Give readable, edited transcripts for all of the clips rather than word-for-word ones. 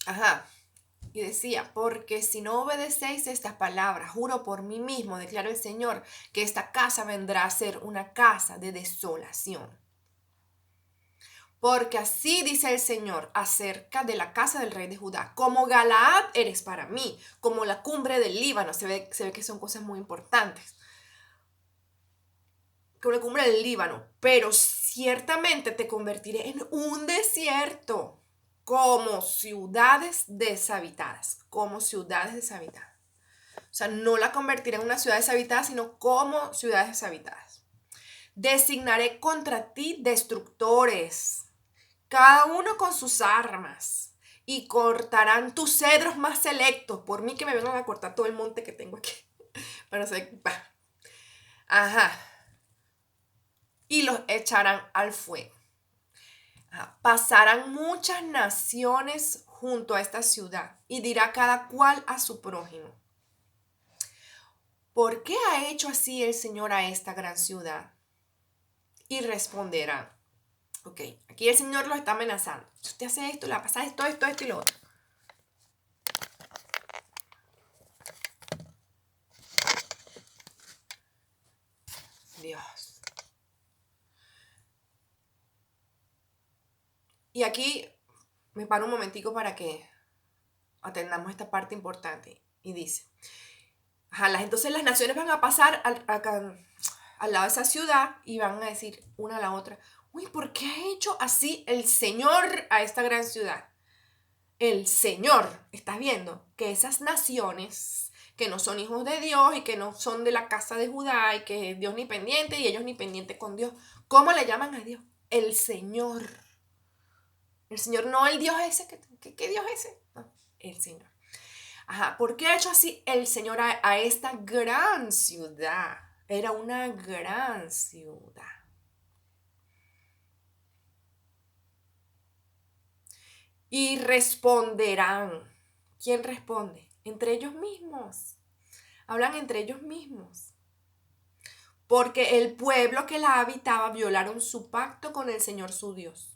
Ajá. Y decía, porque si no obedecéis estas palabras, juro por mí mismo, declara el Señor, que esta casa vendrá a ser una casa de desolación. Porque así dice el Señor acerca de la casa del rey de Judá. Como Galaad eres para mí, como la cumbre del Líbano. Se ve que son cosas muy importantes. Como la cumbre del Líbano. Pero ciertamente te convertiré en un desierto. Como ciudades deshabitadas. Como ciudades deshabitadas. O sea, no la convertiré en una ciudad deshabitada, sino como ciudades deshabitadas. Designaré contra ti destructores, cada uno con sus armas, y cortarán tus cedros más selectos. Por mí que me vengan a cortar todo el monte que tengo aquí. Pero se, bah. Ajá. Y los echarán al fuego. Ajá. Pasarán muchas naciones junto a esta ciudad, y dirá cada cual a su prójimo: ¿por qué ha hecho así el Señor a esta gran ciudad? Y responderán. Ok, aquí el Señor los está amenazando. Si usted hace esto, le va a pasar esto y lo otro. Dios. Y aquí me paro un momentico para que atendamos esta parte importante. Y dice, entonces las naciones van a pasar al lado de esa ciudad y van a decir una a la otra: uy, ¿por qué ha hecho así el Señor a esta gran ciudad? El Señor, estás viendo que esas naciones que no son hijos de Dios y que no son de la casa de Judá y que Dios ni pendiente y ellos ni pendiente con Dios, ¿cómo le llaman a Dios? El Señor. El Señor, no el Dios ese. ¿Qué Dios ese? No, el Señor. Ajá, ¿por qué ha hecho así el Señor a esta gran ciudad? Era una gran ciudad. Y responderán. ¿Quién responde? Entre ellos mismos. Hablan entre ellos mismos. Porque el pueblo que la habitaba violaron su pacto con el Señor su Dios.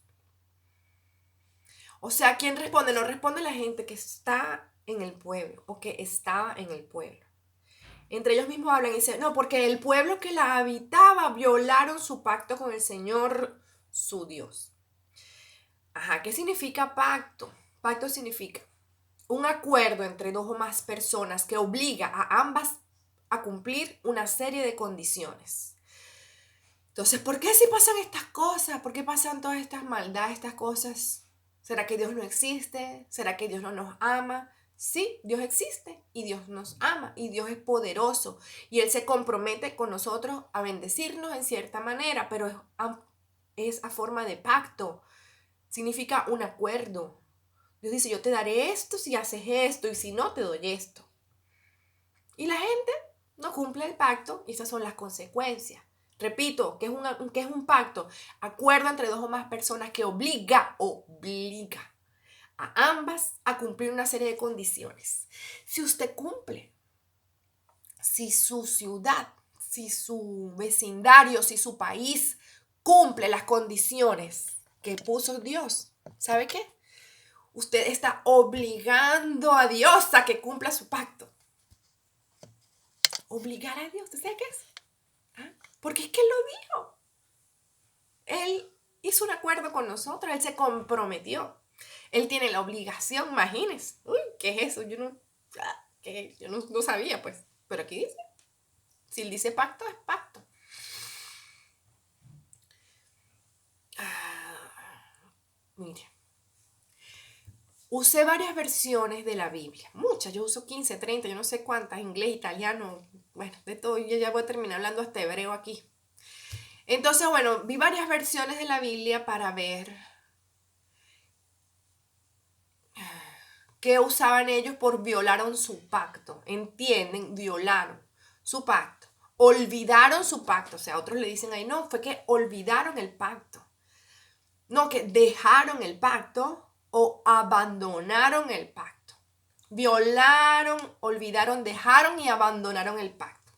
O sea, ¿quién responde? No responde la gente que está en el pueblo o que estaba en el pueblo. Entre ellos mismos hablan y dicen, no, porque el pueblo que la habitaba violaron su pacto con el Señor su Dios. Ajá, ¿qué significa pacto? Pacto significa un acuerdo entre dos o más personas que obliga a ambas a cumplir una serie de condiciones. Entonces, ¿por qué si pasan estas cosas? ¿Por qué pasan todas estas maldades, estas cosas? ¿Será que Dios no existe? ¿Será que Dios no nos ama? Sí, Dios existe y Dios nos ama y Dios es poderoso y Él se compromete con nosotros a bendecirnos en cierta manera, pero es a forma de pacto. Significa un acuerdo. Dios dice, yo te daré esto si haces esto y si no, te doy esto. Y la gente no cumple el pacto y esas son las consecuencias. Repito, que es un pacto? Acuerdo entre dos o más personas que obliga a ambas a cumplir una serie de condiciones. Si usted cumple, si su ciudad, si su vecindario, si su país cumple las condiciones que puso Dios, ¿sabe qué? Usted está obligando a Dios a que cumpla su pacto. Obligar a Dios, ¿usted sabe qué es? ¿Ah? Porque es que Él lo dijo. Él hizo un acuerdo con nosotros, Él se comprometió. Él tiene la obligación, imagínense. Uy, ¿qué es eso? Yo no sabía, pues. Pero aquí dice, si Él dice pacto, es pacto. Mire, usé varias versiones de la Biblia, muchas, yo uso 15, 30, yo no sé cuántas, inglés, italiano, bueno, de todo, yo ya voy a terminar hablando hasta hebreo aquí. Entonces, bueno, vi varias versiones de la Biblia para ver qué usaban ellos por violaron su pacto. ¿Entienden? Violaron su pacto. Olvidaron su pacto. O sea, otros le dicen ahí, no, fue que olvidaron el pacto. No, que dejaron el pacto o abandonaron el pacto. Violaron, olvidaron, dejaron y abandonaron el pacto.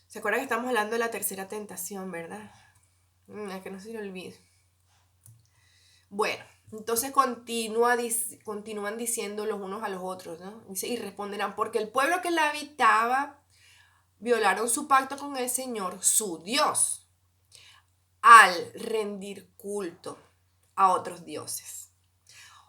¿Se acuerdan que estamos hablando de la tercera tentación, verdad? Es que no se le olvide. Bueno, Entonces continúan diciendo los unos a los otros, ¿no? Dice, y responderán, porque el pueblo que la habitaba violaron su pacto con el Señor, su Dios, al rendir culto a otros dioses.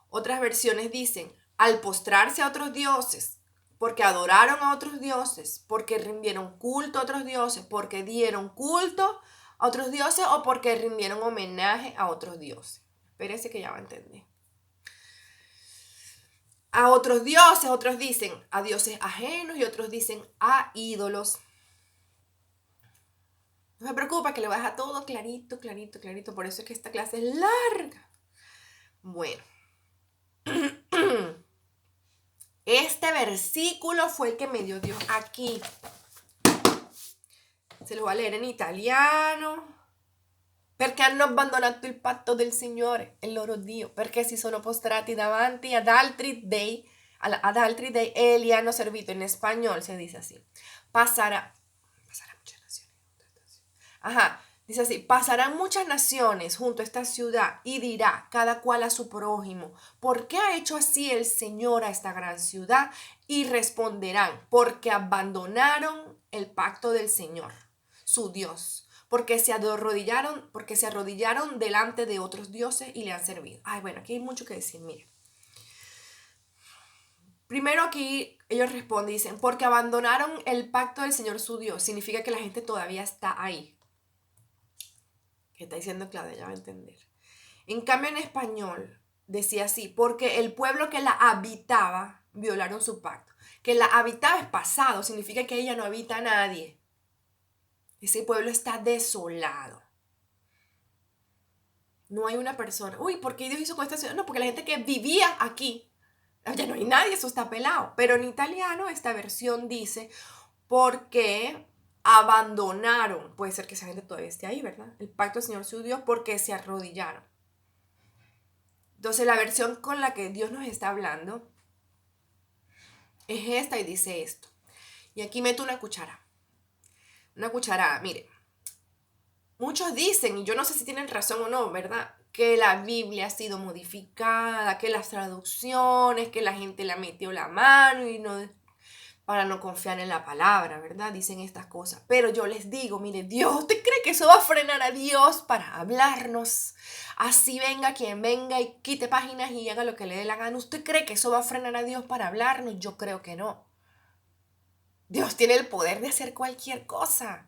Otras versiones dicen, al postrarse a otros dioses, porque adoraron a otros dioses, porque rindieron culto a otros dioses, porque dieron culto a otros dioses o porque rindieron homenaje a otros dioses. Espérese que ya va a entender. A otros dioses, otros dicen a dioses ajenos y otros dicen a ídolos. No se preocupa que le voy a dejar todo clarito, clarito, clarito. Por eso es que esta clase es larga. Bueno. Este versículo fue el que me dio Dios aquí. Se lo voy a leer in italiano. Perché hanno abbandonato il patto del Signore, il loro Dio, perché si sono postrati davanti ad altri dei e li hanno servito. En español se dice así. Pasará muchas naciones. Ajá, dice así, pasarán muchas naciones junto a esta ciudad y dirá cada cual a su prójimo, ¿por qué ha hecho así el Señor a esta gran ciudad? Y responderán, porque abandonaron el pacto del Señor, su Dios. Porque se arrodillaron delante de otros dioses y le han servido. Ay, bueno, aquí hay mucho que decir, miren. Primero aquí ellos responden, dicen, porque abandonaron el pacto del Señor su Dios. Significa que la gente todavía está ahí. ¿Qué está diciendo Claudia? Ya va a entender. En cambio, en español decía así, porque el pueblo que la habitaba violaron su pacto. Que la habitaba es pasado, significa que ella no habita a nadie. Ese pueblo está desolado. No hay una persona. Uy, ¿por qué Dios hizo con esta ciudad? No, porque la gente que vivía aquí, ya no hay nadie, eso está pelado. Pero en italiano esta versión dice, porque abandonaron, puede ser que esa gente todavía esté ahí, ¿verdad? El pacto del Señor su Dios, porque se arrodillaron. Entonces la versión con la que Dios nos está hablando es esta y dice esto. Y aquí meto una cuchara. Una cucharada, mire. Muchos dicen, y yo no sé si tienen razón o no, ¿verdad? Que la Biblia ha sido modificada, que las traducciones, que la gente la metió la mano y no, para no confiar en la palabra, ¿verdad? Dicen estas cosas. Pero yo les digo, mire, Dios, ¿usted cree que eso va a frenar a Dios para hablarnos? Así venga quien venga y quite páginas y haga lo que le dé la gana. ¿Usted cree que eso va a frenar a Dios para hablarnos? Yo creo que no. Dios tiene el poder de hacer cualquier cosa,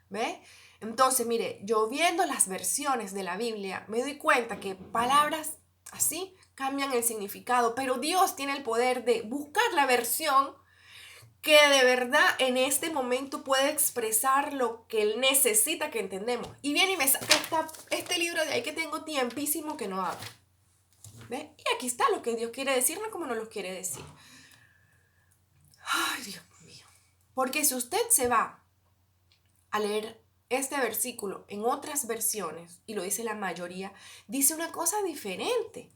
¿ve? Entonces, mire, yo viendo las versiones de la Biblia, me doy cuenta que palabras así cambian el significado, pero Dios tiene el poder de buscar la versión que de verdad en este momento puede expresar lo que Él necesita que entendemos. Y viene y me saca este libro de ahí que tengo tiempísimo que no hablo. ¿Ve? Y aquí está lo que Dios quiere decirnos como nos lo quiere decir. Ay, Dios mío. Porque si usted se va a leer este versículo en otras versiones, y lo dice la mayoría, dice una cosa diferente.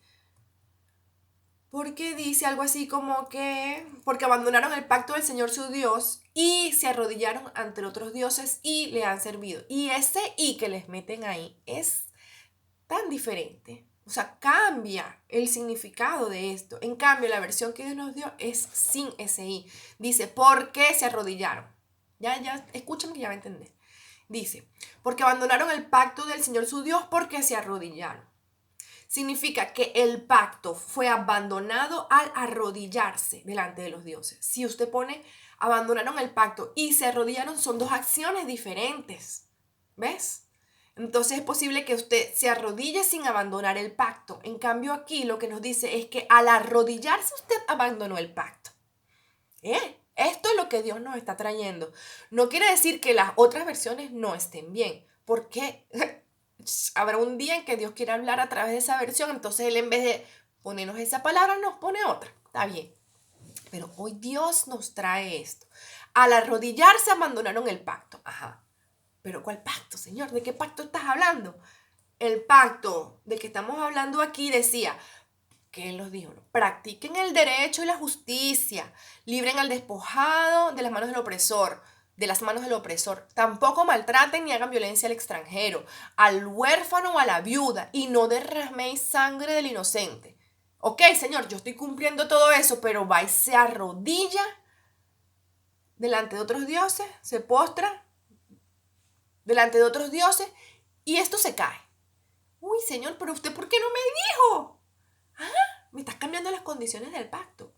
Porque dice algo así como que, porque abandonaron el pacto del Señor su Dios y se arrodillaron ante otros dioses y le han servido. Y ese y que les meten ahí es tan diferente. O sea, cambia el significado de esto. En cambio, la versión que Dios nos dio es sin ese i. Dice, ¿por qué se arrodillaron? Ya, escúchame que ya va a entender. Dice, porque abandonaron el pacto del Señor su Dios porque se arrodillaron. Significa que el pacto fue abandonado al arrodillarse delante de los dioses. Si usted pone, abandonaron el pacto y se arrodillaron, son dos acciones diferentes. ¿Ves? Entonces es posible que usted se arrodille sin abandonar el pacto. En cambio aquí lo que nos dice es que al arrodillarse usted abandonó el pacto. Esto es lo que Dios nos está trayendo. No quiere decir que las otras versiones no estén bien, porque habrá un día en que Dios quiera hablar a través de esa versión, entonces Él en vez de ponernos esa palabra nos pone otra. Está bien. Pero hoy Dios nos trae esto. Al arrodillarse abandonaron el pacto. Ajá. ¿Pero cuál pacto, Señor? ¿De qué pacto estás hablando? El pacto de que estamos hablando aquí decía, que Él nos dijo, ¿no? Practiquen el derecho y la justicia, libren al despojado de las manos del opresor, de las manos del opresor. Tampoco maltraten ni hagan violencia al extranjero, al huérfano o a la viuda, y no derraméis sangre del inocente. Ok, Señor, yo estoy cumpliendo todo eso, pero va y se arrodilla delante de otros dioses, se postra delante de otros dioses, y esto se cae. Uy, Señor, pero usted, ¿por qué no me dijo? ¿Ah? Me estás cambiando las condiciones del pacto.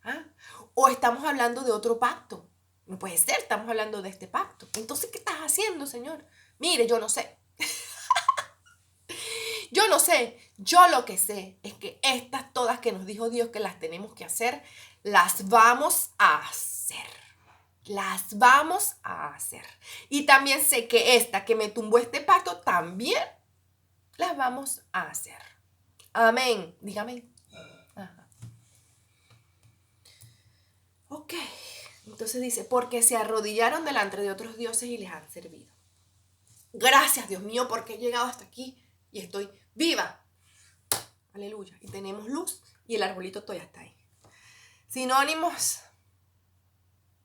¿Ah? O estamos hablando de otro pacto. No puede ser, estamos hablando de este pacto. Entonces, ¿qué estás haciendo, Señor? Mire, yo no sé. Yo no sé. Yo lo que sé es que estas todas que nos dijo Dios que las tenemos que hacer, las vamos a hacer. Las vamos a hacer. Y también sé que esta que me tumbó este pacto, también las vamos a hacer. Amén. Dígame. Ajá. Ok. Entonces dice, porque se arrodillaron delante de otros dioses y les han servido. Gracias, Dios mío, porque he llegado hasta aquí y estoy viva. Aleluya. Y tenemos luz y el arbolito todavía está ahí. Sinónimos.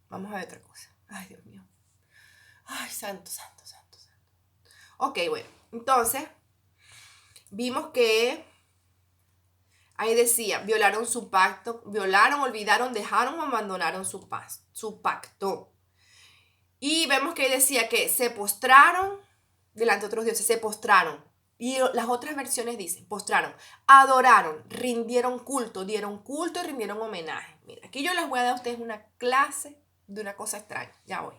Vamos a ver otra cosa. Ay, Dios mío. Ay, santo, santo, santo, santo. Ok, bueno. Entonces, vimos que ahí decía, violaron su pacto, violaron, olvidaron, dejaron o abandonaron su pacto. Y vemos que ahí decía que se postraron delante de otros dioses, se postraron. Y las otras versiones dicen, postraron, adoraron, rindieron culto, dieron culto y rindieron homenaje. Mira, aquí yo les voy a dar a ustedes una clase de una cosa extraña. Ya voy.